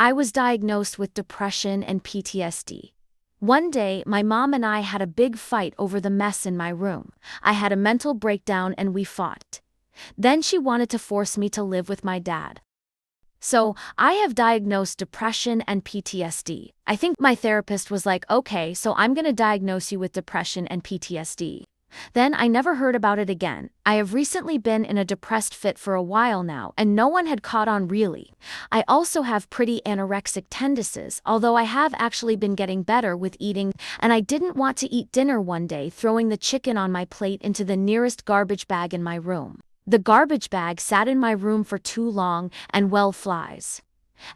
I was diagnosed with depression and PTSD. One day, my mom and I had a big fight over the mess in my room. I had a mental breakdown and we fought. Then she wanted to force me to live with my dad. So, I have diagnosed depression and PTSD. I think my therapist was like, okay, so I'm gonna diagnose you with depression and PTSD. Then I never heard about it again. I have recently been in a depressed fit for a while now, and no one had caught on really. I also have pretty anorexic tendencies, although I have actually been getting better with eating, and I didn't want to eat dinner one day, throwing the chicken on my plate into the nearest garbage bag in my room. The garbage bag sat in my room for too long, and well, flies.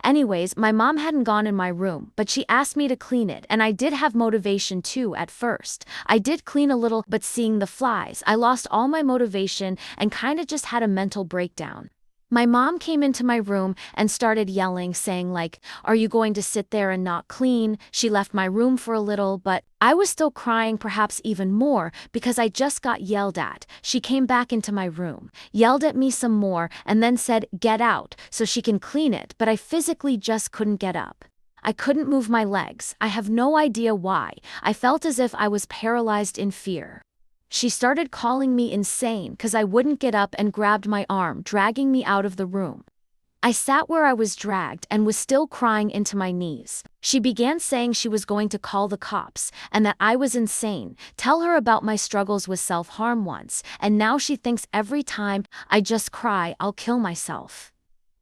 Anyways, my mom hadn't gone in my room, but she asked me to clean it, and I did have motivation too at first. I did clean a little, but seeing the flies, I lost all my motivation and kinda just had a mental breakdown. My mom came into my room and started yelling, saying like, "Are you going to sit there and not clean?" She left my room for a little, but I was still crying, perhaps even more, because I just got yelled at. She came back into my room, yelled at me some more, and then said, "Get out," so she can clean it, but I physically just couldn't get up. I couldn't move my legs. I have no idea why. I felt as if I was paralyzed in fear. She started calling me insane because I wouldn't get up and grabbed my arm, dragging me out of the room. I sat where I was dragged and was still crying into my knees. She began saying she was going to call the cops and that I was insane, tell her about my struggles with self-harm once, and now she thinks every time I just cry, I'll kill myself.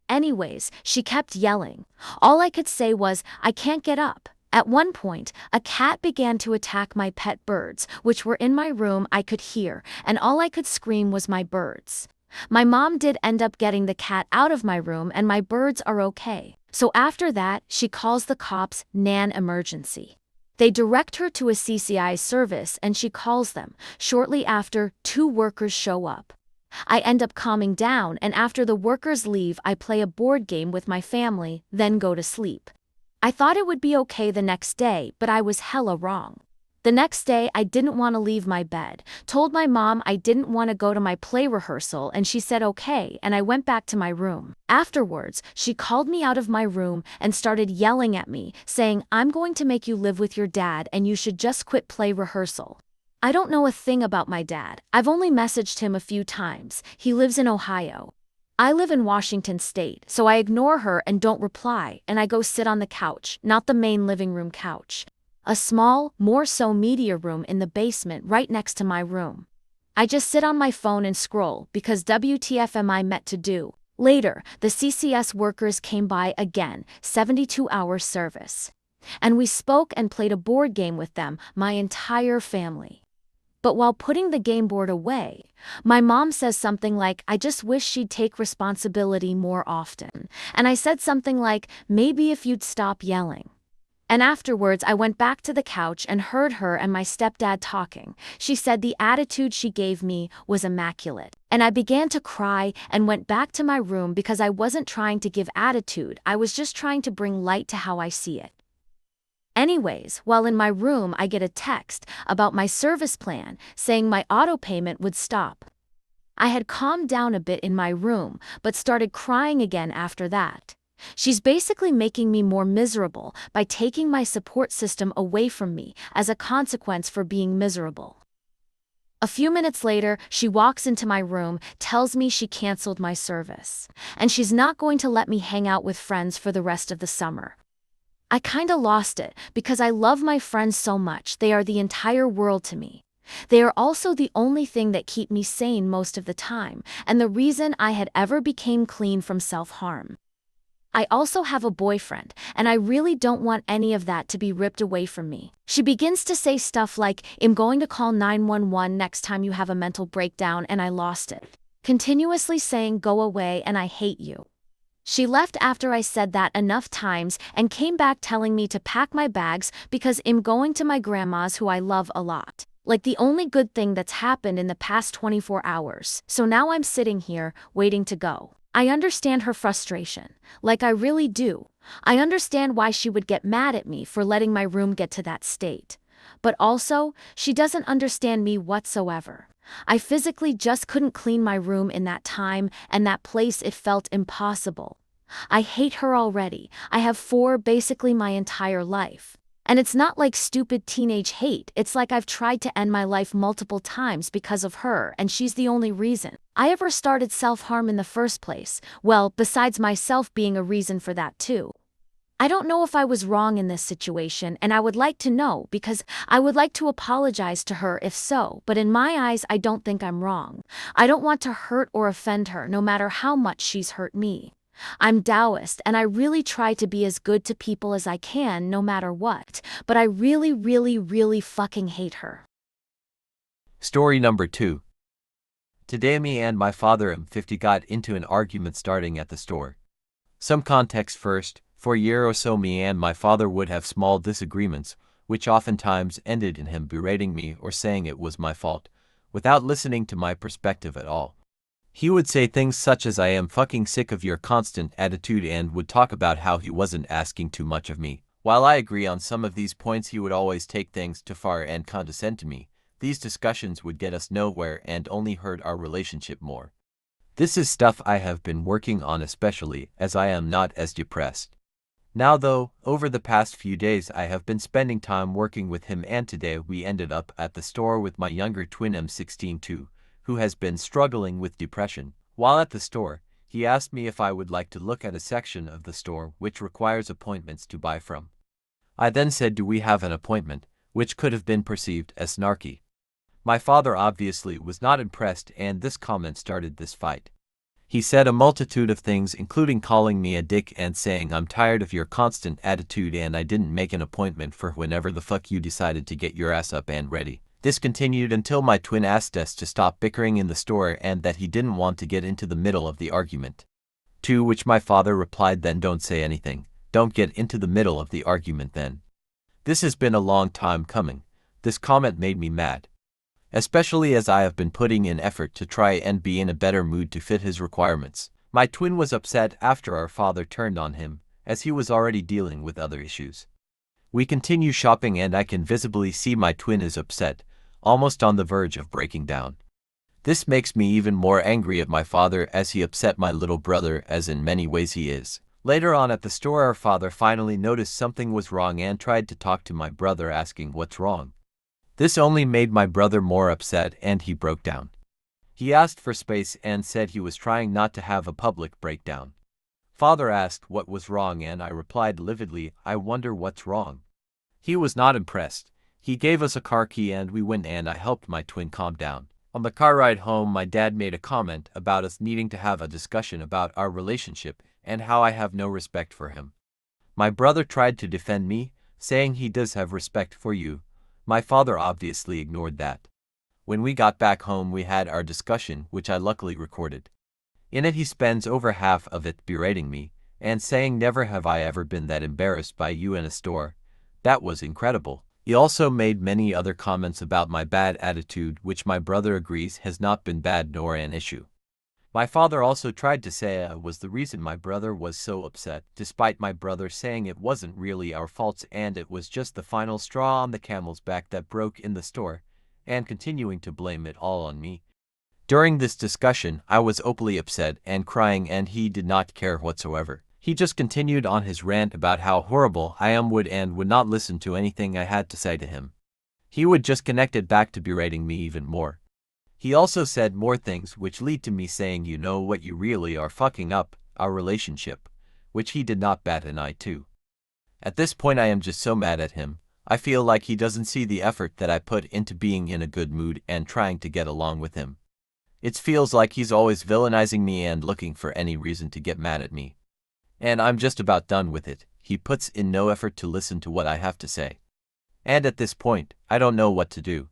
Anyways, she kept yelling. All I could say was, I can't get up. At one point, a cat began to attack my pet birds, which were in my room. I could hear, and all I could scream was my birds. My mom did end up getting the cat out of my room and my birds are okay. So after that, she calls the cops, Nan emergency. They direct her to a CCI service and she calls them. Shortly after, 2 workers show up. I end up calming down, and after the workers leave, I play a board game with my family, then go to sleep. I thought it would be okay the next day, but I was hella wrong. The next day, I didn't want to leave my bed, told my mom I didn't want to go to my play rehearsal, and she said okay, and I went back to my room. Afterwards, she called me out of my room and started yelling at me, saying, "I'm going to make you live with your dad and you should just quit play rehearsal." I don't know a thing about my dad. I've only messaged him a few times. He lives in Ohio. I live in Washington State, so I ignore her and don't reply, and I go sit on the couch, not the main living room couch. A small, more so media room in the basement right next to my room. I just sit on my phone and scroll, because WTF am I meant to do? Later, the CCS workers came by again, 72-hour service. And we spoke and played a board game with them, my entire family. But while putting the game board away, my mom says something like, "I just wish she'd take responsibility more often." And I said something like, "Maybe if you'd stop yelling." And afterwards I went back to the couch and heard her and my stepdad talking. She said the attitude she gave me was immaculate. And I began to cry and went back to my room because I wasn't trying to give attitude, I was just trying to bring light to how I see it. Anyways, while in my room I get a text about my service plan saying my auto payment would stop. I had calmed down a bit in my room, but started crying again after that. She's basically making me more miserable by taking my support system away from me as a consequence for being miserable. A few minutes later, she walks into my room, tells me she canceled my service, and she's not going to let me hang out with friends for the rest of the summer. I kinda lost it, because I love my friends so much. They are the entire world to me. They are also the only thing that keep me sane most of the time, and the reason I had ever became clean from self-harm. I also have a boyfriend, and I really don't want any of that to be ripped away from me. She begins to say stuff like, "I'm going to call 911 next time you have a mental breakdown," and I lost it. Continuously saying, "Go away and I hate you." She left after I said that enough times and came back telling me to pack my bags because I'm going to my grandma's, who I love a lot. Like the only good thing that's happened in the past 24 hours. So now I'm sitting here, waiting to go. I understand her frustration. Like I really do. I understand why she would get mad at me for letting my room get to that state. But also, she doesn't understand me whatsoever. I physically just couldn't clean my room in that time, and that place, it felt impossible. I hate her already. I have four basically my entire life. And it's not like stupid teenage hate, it's like I've tried to end my life multiple times because of her, and she's the only reason I ever started self-harm in the first place. Well, besides myself being a reason for that too. I don't know if I was wrong in this situation, and I would like to know because I would like to apologize to her if so, but in my eyes, I don't think I'm wrong. I don't want to hurt or offend her, no matter how much she's hurt me. I'm Taoist, and I really try to be as good to people as I can, no matter what, but I really, really, really fucking hate her. Story number 2. Today me and my father M50 got into an argument starting at the store. Some context first. For a year or so me and my father would have small disagreements, which oftentimes ended in him berating me or saying it was my fault, without listening to my perspective at all. He would say things such as I am fucking sick of your constant attitude and would talk about how he wasn't asking too much of me. While I agree on some of these points, he would always take things too far and condescend to me. These discussions would get us nowhere and only hurt our relationship more. This is stuff I have been working on, especially as I am not as depressed now, though. Over the past few days I have been spending time working with him, and today we ended up at the store with my younger twin M16 too, who has been struggling with depression. While at the store, he asked me if I would like to look at a section of the store which requires appointments to buy from. I then said, do we have an appointment, which could have been perceived as snarky. My father obviously was not impressed, and this comment started this fight. He said a multitude of things, including calling me a dick and saying I'm tired of your constant attitude and I didn't make an appointment for whenever the fuck you decided to get your ass up and ready. This continued until my twin asked us to stop bickering in the store and that he didn't want to get into the middle of the argument. To which my father replied, then don't say anything. Don't get into the middle of the argument then. This has been a long time coming. This comment made me mad, especially as I have been putting in effort to try and be in a better mood to fit his requirements. My twin was upset after our father turned on him, as he was already dealing with other issues. We continue shopping and I can visibly see my twin is upset, almost on the verge of breaking down. This makes me even more angry at my father, as he upset my little brother, as in many ways he is. Later on at the store, our father finally noticed something was wrong and tried to talk to my brother, asking what's wrong. This only made my brother more upset and he broke down. He asked for space and said he was trying not to have a public breakdown. Father asked what was wrong and I replied lividly, I wonder what's wrong. He was not impressed. He gave us a car key and we went and I helped my twin calm down. On the car ride home, my dad made a comment about us needing to have a discussion about our relationship and how I have no respect for him. My brother tried to defend me, saying he does have respect for you. My father obviously ignored that. When we got back home, we had our discussion, which I luckily recorded. In it he spends over half of it berating me and saying never have I ever been that embarrassed by you in a store. That was incredible. He also made many other comments about my bad attitude, which my brother agrees has not been bad nor an issue. My father also tried to say I was the reason my brother was so upset, despite my brother saying it wasn't really our faults and it was just the final straw on the camel's back that broke in the store, and continuing to blame it all on me. During this discussion, I was openly upset and crying, and he did not care whatsoever. He just continued on his rant about how horrible I am and would not listen to anything I had to say to him. He would just connect it back to berating me even more. He also said more things which lead to me saying, you know what, you really are fucking up our relationship, which he did not bat an eye to. At this point I am just so mad at him. I feel like he doesn't see the effort that I put into being in a good mood and trying to get along with him. It feels like he's always villainizing me and looking for any reason to get mad at me. And I'm just about done with it. He puts in no effort to listen to what I have to say. And at this point, I don't know what to do.